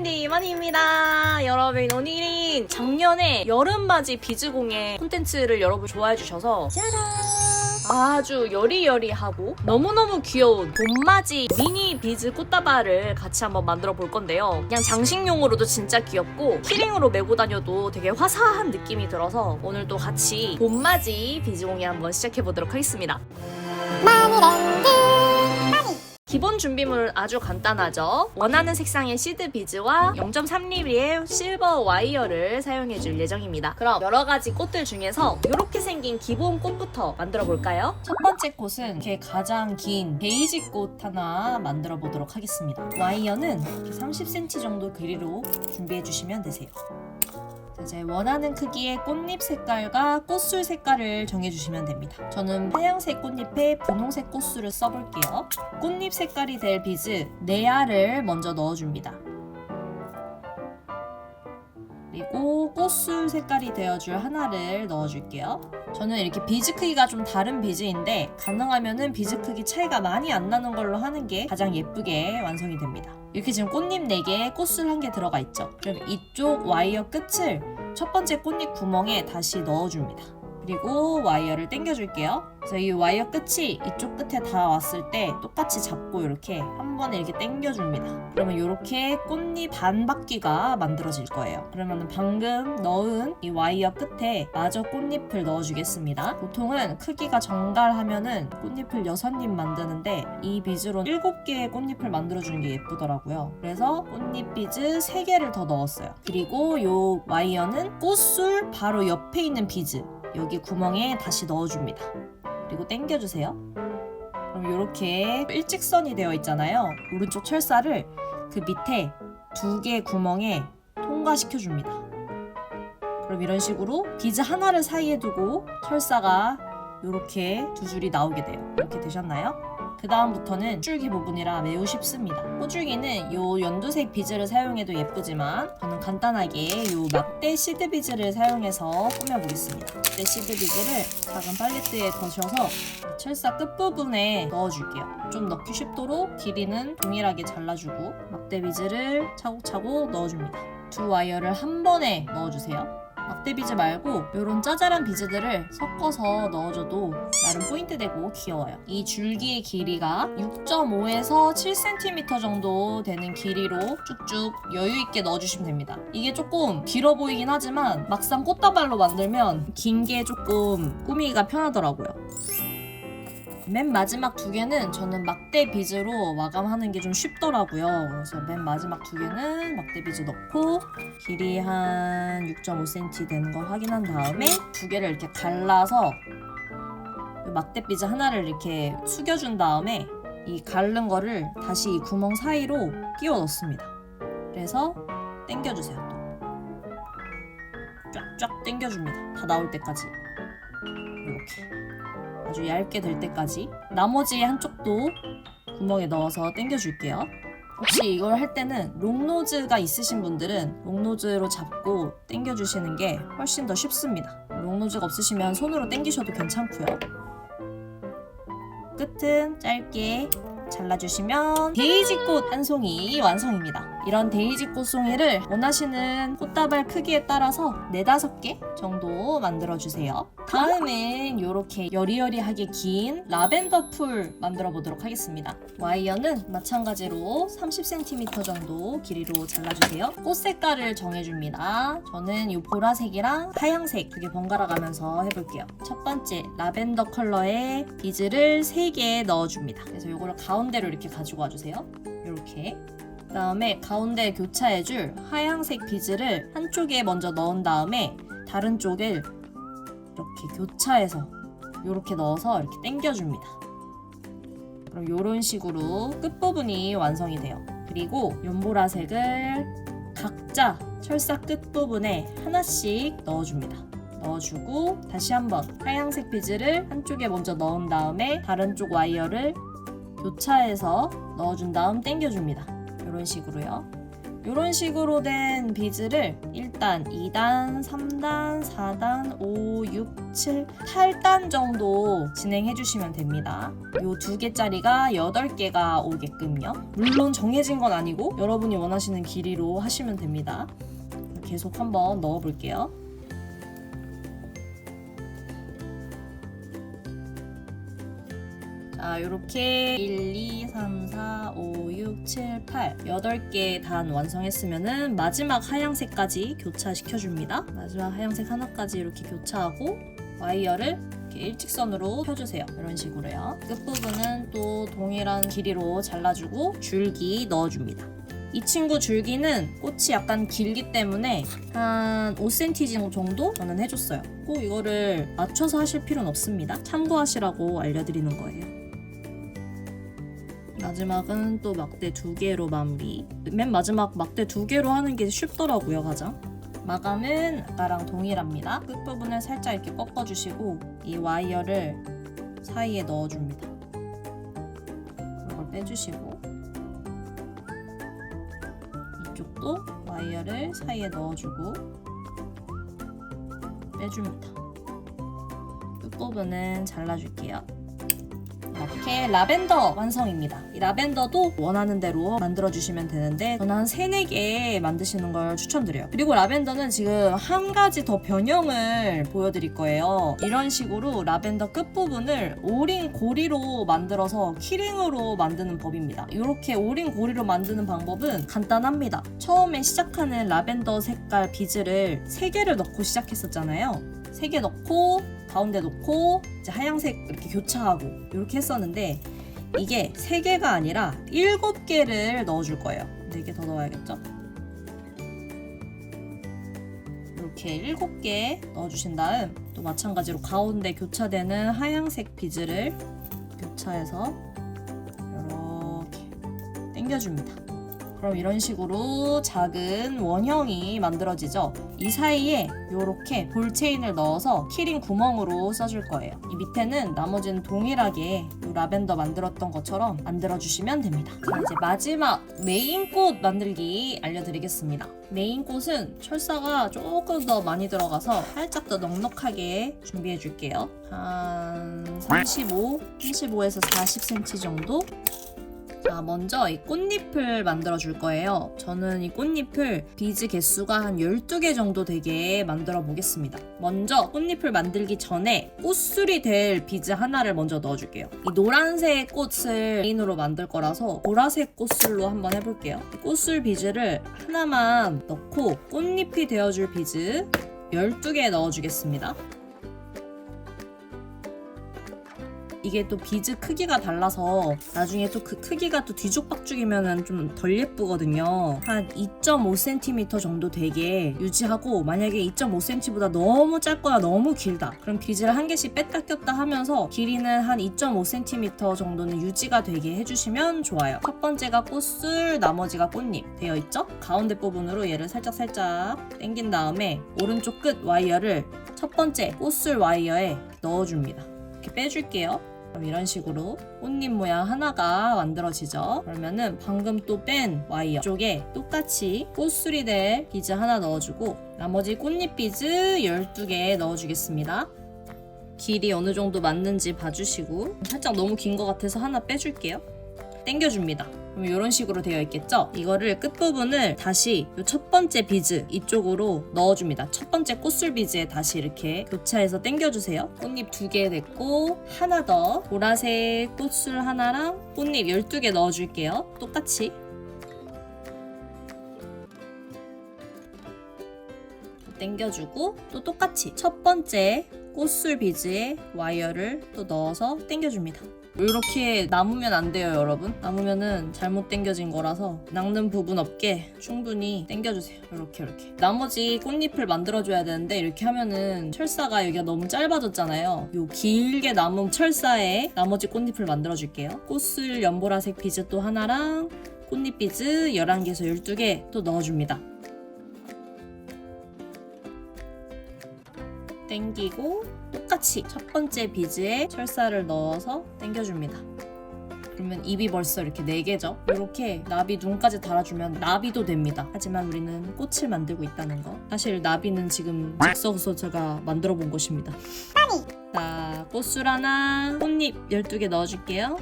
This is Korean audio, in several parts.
트렌디 머니입니다. 여러분, 오늘은 작년에 여름맞이 비즈공예 콘텐츠를 여러분 좋아해 주셔서 짜란! 아주 여리여리하고 너무너무 귀여운 봄맞이 미니 비즈 꽃다발을 같이 한번 만들어 볼 건데요. 그냥 장식용으로도 진짜 귀엽고 키링으로 메고 다녀도 되게 화사한 느낌이 들어서 오늘도 같이 봄맞이 비즈공예 한번 시작해 보도록 하겠습니다. 기본 준비물은 아주 간단하죠. 원하는 색상의 시드 비즈와 0.3mm의 실버 와이어를 사용해줄 예정입니다. 그럼 여러가지 꽃들 중에서 이렇게 생긴 기본 꽃부터 만들어 볼까요? 첫 번째 꽃은 이렇게 가장 긴 베이지 꽃 하나 만들어 보도록 하겠습니다. 와이어는 이렇게 30cm 정도 길이로 준비해 주시면 되세요. 이제 원하는 크기의 꽃잎 색깔과 꽃술 색깔을 정해주시면 됩니다. 저는 하얀색 꽃잎에 분홍색 꽃술을 써볼게요. 꽃잎 색깔이 될 비즈 4알을 먼저 넣어줍니다. 그리고 꽃술 색깔이 되어줄 하나를 넣어줄게요. 저는 이렇게 비즈 크기가 좀 다른 비즈인데 가능하면은 비즈 크기 차이가 많이 안 나는 걸로 하는 게 가장 예쁘게 완성이 됩니다. 이렇게 지금 꽃잎 4개에 꽃술 1개 들어가 있죠. 그럼 이쪽 와이어 끝을 첫 번째 꽃잎 구멍에 다시 넣어줍니다. 그리고 와이어를 당겨줄게요. 그래서 이 와이어 끝이 이쪽 끝에 다 왔을 때 똑같이 잡고 이렇게 한 번에 이렇게 당겨줍니다. 그러면 이렇게 꽃잎 반 바퀴가 만들어질 거예요. 그러면 방금 넣은 이 와이어 끝에 마저 꽃잎을 넣어주겠습니다. 보통은 크기가 정갈하면은 꽃잎을 6입 만드는데 이 비즈로 7개의 꽃잎을 만들어주는 게 예쁘더라고요. 그래서 꽃잎 비즈 3개를 더 넣었어요. 그리고 이 와이어는 꽃술 바로 옆에 있는 비즈 여기 구멍에 다시 넣어줍니다. 그리고 당겨주세요. 그럼 이렇게 일직선이 되어 있잖아요. 오른쪽 철사를 그 밑에 2개의 구멍에 통과시켜줍니다. 그럼 이런 식으로 비즈 하나를 사이에 두고 철사가 이렇게 2줄이 나오게 돼요. 이렇게 되셨나요? 그 다음부터는 호줄기 부분이라 매우 쉽습니다. 호줄기는 요 연두색 비즈를 사용해도 예쁘지만 저는 간단하게 요 막대 시드 비즈를 사용해서 꾸며보겠습니다. 막대 시드 비즈를 작은 팔레트에 거셔서 철사 끝부분에 넣어줄게요. 좀 넣기 쉽도록 길이는 동일하게 잘라주고 막대 비즈를 차곡차곡 넣어줍니다. 2 와이어를 한 번에 넣어주세요. 막대 비즈 말고 이런 짜잘한 비즈들을 섞어서 넣어줘도 나름 포인트 되고 귀여워요. 이 줄기의 길이가 6.5에서 7cm 정도 되는 길이로 쭉쭉 여유있게 넣어주시면 됩니다. 이게 조금 길어 보이긴 하지만 막상 꽃다발로 만들면 긴 게 조금 꾸미기가 편하더라고요. 맨 마지막 2개는 저는 막대 비즈로 마감하는 게 좀 쉽더라고요. 그래서 맨 마지막 2개는 막대 비즈 넣고 길이 한 6.5cm 되는 거 확인한 다음에 2개를 이렇게 갈라서 막대 비즈 하나를 이렇게 숙여준 다음에 이 갈른 거를 다시 이 구멍 사이로 끼워 넣습니다. 그래서 당겨주세요. 쫙쫙 당겨줍니다. 다 나올 때까지 이렇게 아주 얇게 될 때까지 나머지 한쪽도 구멍에 넣어서 당겨줄게요. 혹시 이걸 할 때는 롱노즈가 있으신 분들은 롱노즈로 잡고 당겨주시는 게 훨씬 더 쉽습니다. 롱노즈가 없으시면 손으로 당기셔도 괜찮고요. 끝은 짧게 잘라주시면 데이지꽃 한 송이 완성입니다. 이런 데이지꽃 송이를 원하시는 꽃다발 크기에 따라서 4-5개 정도 만들어주세요. 다음은 이렇게 여리여리하게 긴 라벤더 풀 만들어 보도록 하겠습니다. 와이어는 마찬가지로 30cm 정도 길이로 잘라주세요. 꽃 색깔을 정해줍니다. 저는 이 보라색이랑 하얀색 2개 번갈아 가면서 해볼게요. 첫 번째 라벤더 컬러의 비즈를 3개 넣어줍니다. 그래서 이거를 가운데로 이렇게 가지고 와주세요. 이렇게. 그 다음에 가운데 교차해줄 하얀색 비즈를 한쪽에 먼저 넣은 다음에 다른 쪽을 이렇게 교차해서 이렇게 넣어서 이렇게 당겨줍니다. 그럼 이런 식으로 끝부분이 완성이 돼요. 그리고 연보라색을 각자 철사 끝부분에 하나씩 넣어줍니다. 넣어주고 다시 한번 하얀색 비즈를 한쪽에 먼저 넣은 다음에 다른 쪽 와이어를 교차해서 넣어준 다음 당겨줍니다. 이런 식으로요. 이런 식으로 된 비즈를 1단, 2단, 3단, 4단, 5, 6, 7, 8단 정도 진행해 주시면 됩니다. 요 2개짜리가 8개가 오게끔요. 물론 정해진 건 아니고 여러분이 원하시는 길이로 하시면 됩니다. 계속 한번 넣어 볼게요. 자, 요렇게 1, 2, 3, 4, 5, 6, 7, 8 8개 단 완성했으면은 마지막 하얀색까지 교차시켜줍니다. 마지막 하얀색 하나까지 이렇게 교차하고 와이어를 이렇게 일직선으로 펴주세요. 이런 식으로요. 끝부분은 또 동일한 길이로 잘라주고 줄기 넣어줍니다. 이 친구 줄기는 꽃이 약간 길기 때문에 한 5cm 정도 저는 해줬어요. 꼭 이거를 맞춰서 하실 필요는 없습니다. 참고하시라고 알려드리는 거예요. 마지막은 또 막대 2개로 마무리. 맨 마지막 막대 2개로 하는 게 쉽더라고요, 가장. 마감은 아까랑 동일합니다. 끝부분을 살짝 이렇게 꺾어주시고 이 와이어를 사이에 넣어줍니다. 이걸 빼주시고 이쪽도 와이어를 사이에 넣어주고 빼줍니다. 끝부분은 잘라줄게요. 이렇게 라벤더 완성입니다. 이 라벤더도 원하는 대로 만들어주시면 되는데 저는 한 3, 4개 만드시는 걸 추천드려요. 그리고 라벤더는 지금 한 가지 더 변형을 보여드릴 거예요. 이런 식으로 라벤더 끝부분을 오링 고리로 만들어서 키링으로 만드는 법입니다. 이렇게 오링 고리로 만드는 방법은 간단합니다. 처음에 시작하는 라벤더 색깔 비즈를 3개를 넣고 시작했었잖아요. 3개 넣고 가운데 놓고 이제 하얀색 이렇게 교차하고 이렇게 했었는데 이게 3개가 아니라 7개를 넣어줄 거예요. 4개 더 넣어야겠죠? 이렇게 7개 넣어주신 다음 또 마찬가지로 가운데 교차되는 하얀색 비즈를 교차해서 이렇게 당겨줍니다. 그럼 이런 식으로 작은 원형이 만들어지죠. 이 사이에 이렇게 볼체인을 넣어서 키링 구멍으로 써줄 거예요. 이 밑에는 나머지는 동일하게 이 라벤더 만들었던 것처럼 만들어주시면 됩니다. 자, 이제 마지막 메인꽃 만들기 알려드리겠습니다. 메인꽃은 철사가 조금 더 많이 들어가서 살짝 더 넉넉하게 준비해 줄게요. 한 35에서 40cm 정도. 자, 먼저 이 꽃잎을 만들어 줄 거예요. 저는 이 꽃잎을 비즈 개수가 한 12개 정도 되게 만들어 보겠습니다. 먼저 꽃잎을 만들기 전에 꽃술이 될 비즈 하나를 먼저 넣어 줄게요. 이 노란색 꽃을 메인으로 만들 거라서 보라색 꽃술로 한번 해볼게요. 꽃술 비즈를 하나만 넣고 꽃잎이 되어줄 비즈 12개 넣어 주겠습니다. 이게 또 비즈 크기가 달라서 나중에 또 그 크기가 또 뒤죽박죽이면 좀 덜 예쁘거든요. 한 2.5cm 정도 되게 유지하고, 만약에 2.5cm보다 너무 짧거나 너무 길다 그럼 비즈를 한 개씩 뺐다 꼈다 하면서 길이는 한 2.5cm 정도는 유지가 되게 해주시면 좋아요. 첫 번째가 꽃술, 나머지가 꽃잎 되어 있죠? 가운데 부분으로 얘를 살짝 당긴 다음에 오른쪽 끝 와이어를 첫 번째 꽃술 와이어에 넣어줍니다. 이렇게 빼줄게요. 그럼 이런 식으로 꽃잎 모양 하나가 만들어지죠. 그러면은 방금 또 뺀 와이어 쪽에 똑같이 꽃술이 될 비즈 하나 넣어주고 나머지 꽃잎 비즈 12개 넣어주겠습니다. 길이 어느 정도 맞는지 봐주시고, 살짝 너무 긴 것 같아서 하나 빼줄게요. 당겨줍니다. 그럼 이런 식으로 되어 있겠죠? 이거를 끝부분을 다시 이 첫 번째 비즈 이쪽으로 넣어줍니다. 첫 번째 꽃술 비즈에 다시 이렇게 교차해서 당겨주세요. 꽃잎 2개 됐고, 하나 더 보라색 꽃술 하나랑 꽃잎 12개 넣어줄게요. 똑같이 당겨주고, 또 똑같이 첫 번째 꽃술 비즈에 와이어를 또 넣어서 당겨줍니다. 이렇게 남으면 안 돼요, 여러분. 남으면은 잘못 당겨진 거라서 낚는 부분 없게 충분히 당겨주세요. 이렇게 나머지 꽃잎을 만들어줘야 되는데 이렇게 하면은 철사가 여기가 너무 짧아졌잖아요. 요 길게 남은 철사에 나머지 꽃잎을 만들어줄게요. 꽃술 연보라색 비즈 또 하나랑 꽃잎 비즈 11개에서 12개 또 넣어줍니다. 당기고 똑같이 첫 번째 비즈에 철사를 넣어서 당겨줍니다. 그러면 입이 벌써 이렇게 4개죠. 이렇게 나비 눈까지 달아주면 나비도 됩니다. 하지만 우리는 꽃을 만들고 있다는 거. 사실 나비는 지금 즉석에서 제가 만들어 본 것입니다. 자, 꽃술 하나, 꽃잎 12개 넣어줄게요.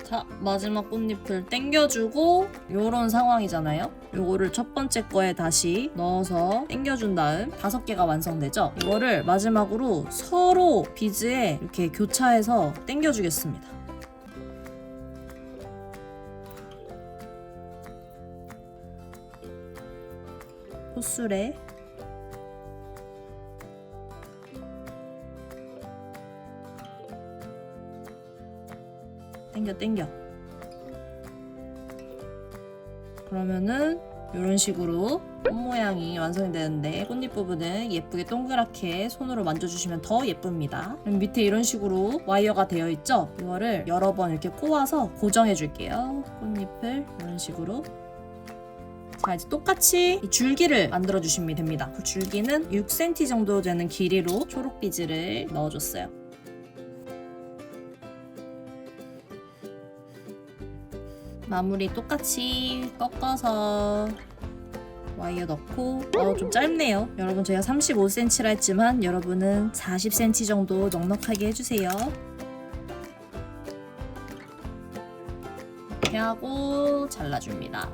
자, 마지막 꽃잎을 당겨주고 요런 상황이잖아요. 요거를 첫 번째 거에 다시 넣어서 당겨준 다음 5개가 완성되죠. 이거를 마지막으로 서로 비즈에 이렇게 교차해서 당겨주겠습니다. 꽃술에 당겨. 그러면은 이런 식으로 꽃 모양이 완성이 되는데 꽃잎 부분은 예쁘게 동그랗게 손으로 만져주시면 더 예쁩니다. 그럼 밑에 이런 식으로 와이어가 되어 있죠? 이거를 여러 번 이렇게 꼬아서 고정해 줄게요. 꽃잎을 이런 식으로. 자, 이제 똑같이 이 줄기를 만들어 주시면 됩니다. 그 줄기는 6cm 정도 되는 길이로 초록 비즈를 넣어줬어요. 마무리 똑같이 꺾어서 와이어 넣고 좀 짧네요. 여러분 제가 35cm라 했지만 여러분은 40cm 정도 넉넉하게 해주세요. 이렇게 하고 잘라줍니다.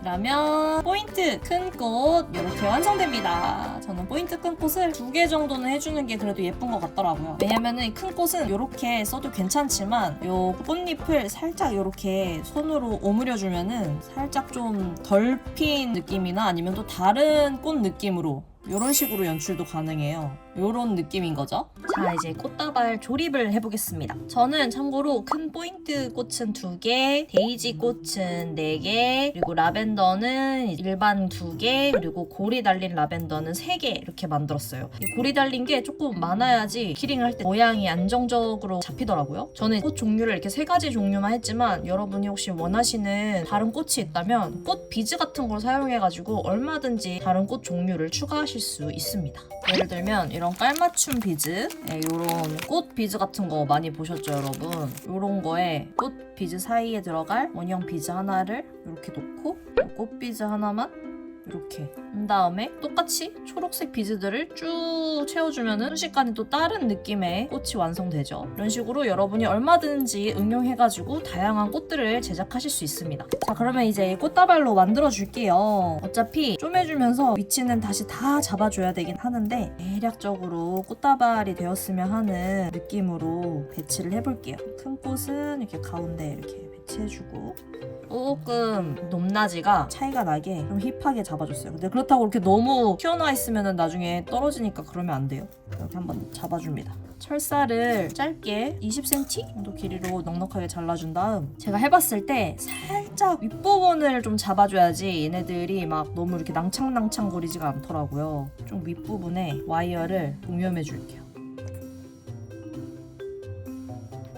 이러면 포인트 큰 꽃 이렇게 완성됩니다. 저는 포인트 큰 꽃을 2개 정도는 해주는 게 그래도 예쁜 것 같더라고요. 왜냐면은 이 큰 꽃은 이렇게 써도 괜찮지만 요 꽃잎을 살짝 이렇게 손으로 오므려주면은 살짝 좀 덜 핀 느낌이나 아니면 또 다른 꽃 느낌으로 이런 식으로 연출도 가능해요. 이런 느낌인 거죠. 자, 이제 꽃다발 조립을 해보겠습니다. 저는 참고로 큰 포인트 꽃은 2개, 데이지 꽃은 4개, 그리고 라벤더는 일반 2개, 그리고 고리 달린 라벤더는 3개 이렇게 만들었어요. 이 고리 달린 게 조금 많아야지 키링을 할 때 모양이 안정적으로 잡히더라고요. 저는 꽃 종류를 이렇게 3가지 종류만 했지만 여러분이 혹시 원하시는 다른 꽃이 있다면 꽃 비즈 같은 걸 사용해가지고 얼마든지 다른 꽃 종류를 추가하실 수 있습니다. 예를 들면 이런 깔맞춤 비즈, 이런 꽃 비즈 같은 거 많이 보셨죠, 여러분? 이런 거에 꽃 비즈 사이에 들어갈 원형 비즈 하나를 이렇게 놓고 꽃 비즈 하나만 이렇게 한 다음에 똑같이 초록색 비즈들을 쭉 채워주면은 순식간에 또 다른 느낌의 꽃이 완성되죠. 이런 식으로 여러분이 얼마든지 응용해가지고 다양한 꽃들을 제작하실 수 있습니다. 자, 그러면 이제 꽃다발로 만들어줄게요. 어차피 쪼매주면서 위치는 다시 다 잡아줘야 되긴 하는데 대략적으로 꽃다발이 되었으면 하는 느낌으로 배치를 해볼게요. 큰 꽃은 이렇게 가운데 이렇게 배치해주고 조금 높낮이가 차이가 나게 좀 힙하게 잡아줬어요. 근데 그렇다고 이렇게 너무 튀어나와 있으면 나중에 떨어지니까 그러면 안 돼요. 이렇게 한번 잡아줍니다. 철사를 짧게 20cm 정도 길이로 넉넉하게 잘라준 다음 제가 해봤을 때 살짝 윗부분을 좀 잡아줘야지 얘네들이 막 너무 이렇게 낭창낭창 거리지가 않더라고요. 좀 윗부분에 와이어를 동여매 줄게요.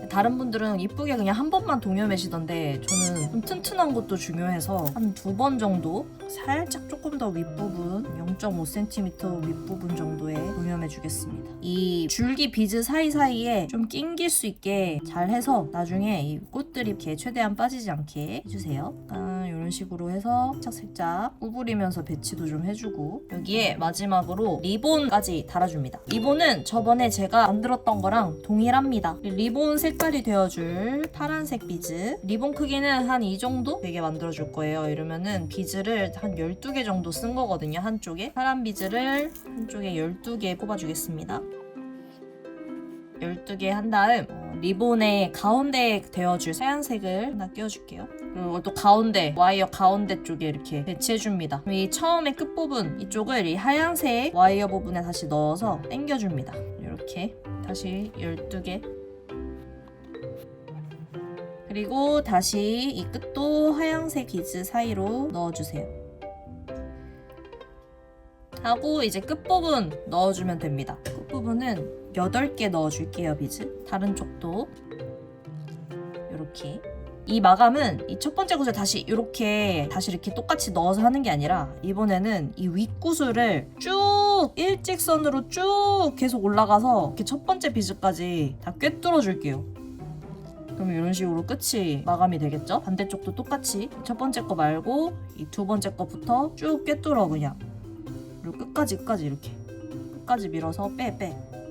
다른 분들은 이쁘게 그냥 한 번만 동여매시던데 저는 좀 튼튼한 것도 중요해서 한 2번 정도 살짝 조금 더 윗부분 0.5cm 윗부분 정도에 동여매 주겠습니다. 이 줄기 비즈 사이사이에 좀 낑길 수 있게 잘 해서 나중에 이 꽃들이 이렇게 최대한 빠지지 않게 해주세요. 이런 식으로 해서 살짝 구부리면서 배치도 좀 해주고 여기에 마지막으로 리본까지 달아줍니다. 리본은 저번에 제가 만들었던 거랑 동일합니다. 리본 색깔이 되어줄 파란색 비즈, 리본 크기는 한 이 정도 되게 만들어줄 거예요. 이러면은 비즈를 한 12개 정도 쓴 거거든요. 한쪽에 파란 비즈를 한쪽에 12개 뽑아주겠습니다. 12개 한 다음 리본의 가운데에 되어줄 하얀색을 하나 끼워줄게요. 그리고 또 가운데 와이어 가운데 쪽에 이렇게 배치해줍니다. 이 처음에 끝부분 이쪽을 이 하얀색 와이어 부분에 다시 넣어서 당겨줍니다. 이렇게 다시 12개 그리고 다시 이 끝도 하얀색 비즈 사이로 넣어주세요. 하고 이제 끝부분 넣어주면 됩니다. 끝부분은 8개 넣어줄게요. 비즈 다른 쪽도 이렇게. 이 마감은 이 첫 번째 구슬 다시 이렇게 똑같이 넣어서 하는 게 아니라 이번에는 이 윗구슬을 쭉 쭉 일직선으로 쭉 계속 올라가서 이렇게 첫 번째 비즈까지 다 꿰뚫어 줄게요. 그러면 이런 식으로 끝이 마감이 되겠죠? 반대쪽도 똑같이 첫 번째 거 말고 이 두 번째 거부터 쭉 꿰뚫어 그냥. 그리고 끝까지 이렇게 끝까지 밀어서 빼.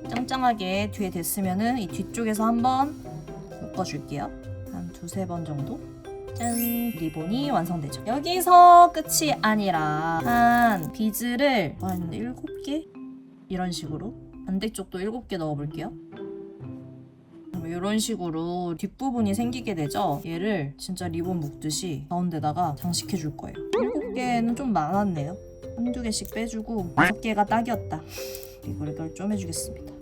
짱짱하게 뒤에 됐으면은 이 뒤쪽에서 한번 묶어줄게요. 한 두세 번 정도. 짠! 리본이 완성되죠. 여기서 끝이 아니라 한 비즈를 한 7개? 이런 식으로 반대쪽도 7개 넣어볼게요. 이런 식으로 뒷부분이 생기게 되죠. 얘를 진짜 리본 묶듯이 가운데다가 장식해 줄 거예요. 7개는 좀 많았네요. 한두 개씩 빼주고 6개가 딱이었다. 그리고 이걸 쪼매주겠습니다.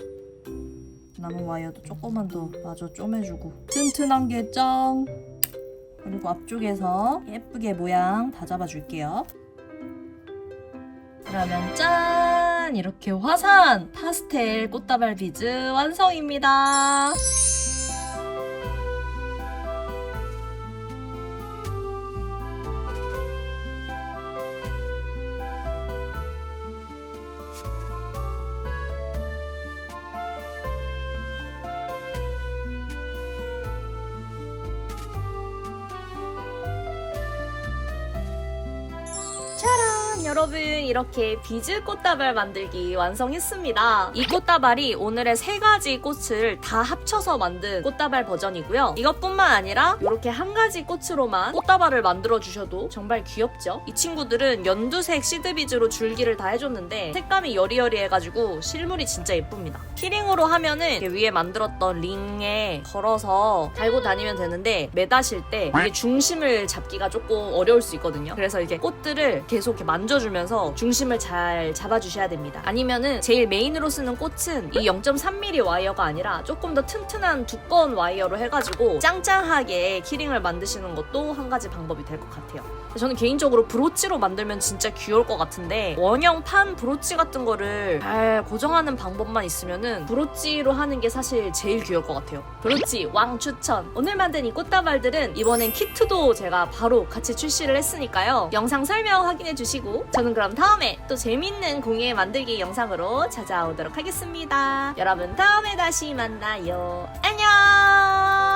남은 와이어도 조금만 더 마저 쪼매주고 튼튼한 게 짱! 그리고 앞쪽에서 예쁘게 모양 다 잡아줄게요. 그러면 짠! 이렇게 화사한 파스텔 꽃다발 비즈 완성입니다. 짜란! 여러분 이렇게 비즈 꽃다발 만들기 완성했습니다. 이 꽃다발이 오늘의 3가지 꽃을 다 합쳐서 만든 꽃다발 버전이고요. 이것뿐만 아니라 이렇게 한 가지 꽃으로만 꽃다발을 만들어 주셔도 정말 귀엽죠? 이 친구들은 연두색 시드비즈로 줄기를 다 해줬는데 색감이 여리여리해가지고 실물이 진짜 예쁩니다. 키링으로 하면은 이렇게 위에 만들었던 링에 걸어서 달고 다니면 되는데 매다실 때 이게 중심을 잡기가 조금 어려울 수 있거든요. 그래서 이렇게 꽃들을 계속 이렇게 만져주면서 중심을 잘 잡아주셔야 됩니다. 아니면은 제일 메인으로 쓰는 꽃은 이 0.3mm 와이어가 아니라 조금 더 튼튼한 두꺼운 와이어로 해가지고 짱짱하게 키링을 만드시는 것도 한 가지 방법이 될 것 같아요. 저는 개인적으로 브로치로 만들면 진짜 귀여울 것 같은데 원형 판 브로치 같은 거를 잘 고정하는 방법만 있으면은 브로치로 하는 게 사실 제일 귀여울 것 같아요. 브로치 왕 추천! 오늘 만든 이 꽃다발들은 이번엔 키트도 제가 바로 같이 출시를 했으니까요. 영상 설명 확인해 주시고 저는 그럼 다음에 또 재밌는 공예 만들기 영상으로 찾아오도록 하겠습니다. 여러분 다음에 다시 만나요. 안녕!